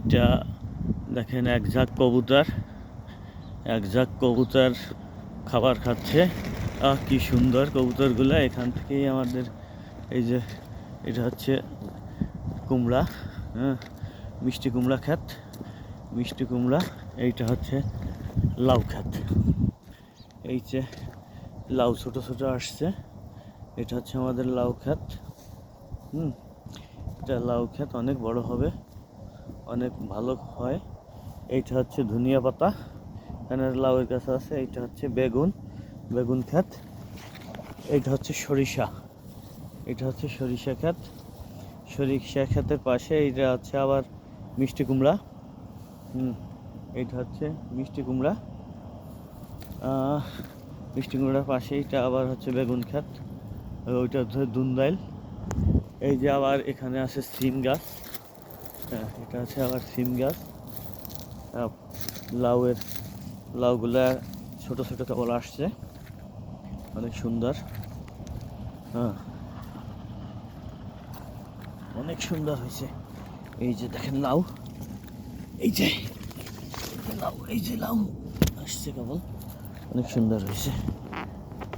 এইটা দেখেন এক ঝাঁক কবুতর খাবার খাচ্ছে। কি সুন্দর কবুতরগুলো। এখান থেকেই আমাদের এই যে এটা হচ্ছে কুমড়া, হ্যাঁ, মিষ্টি কুমড়া ক্ষেত, মিষ্টি কুমড়া। এইটা হচ্ছে লাউ ক্ষেত। এই যে লাউ ছোট ছোট আসছে, এটা হচ্ছে আমাদের লাউ ক্ষেত। এটা লাউ ক্ষেত অনেক বড় হবে, অনেক ভালো হয়। এইটা হচ্ছে ধনিয়া পাতা, এখানে লাউয়ের গাছ আছে। এইটা হচ্ছে বেগুন ক্ষেত। এইটা হচ্ছে সরিষা, এটা হচ্ছে সরিষা ক্ষেত। সরিষা ক্ষেতের পাশে এইটা হচ্ছে আবার মিষ্টি কুমড়া। এইটা হচ্ছে মিষ্টি কুমড়া। মিষ্টি কুমড়ার পাশে এটা আবার হচ্ছে বেগুন ক্ষেত। ওইটা হচ্ছে দুন্দাইল। এই যে আবার এখানে আছে সিম গাছ, হ্যাঁ, এটা আছে আবার সিম গাছ। লাউগুলা ছোট ছোট কেবল আসছে, অনেক সুন্দর, হ্যাঁ, অনেক সুন্দর হয়েছে। এই যে দেখেন লাউ, এই যে লাউ, এই যে লাউ আসছে কেবল, অনেক সুন্দর হয়েছে।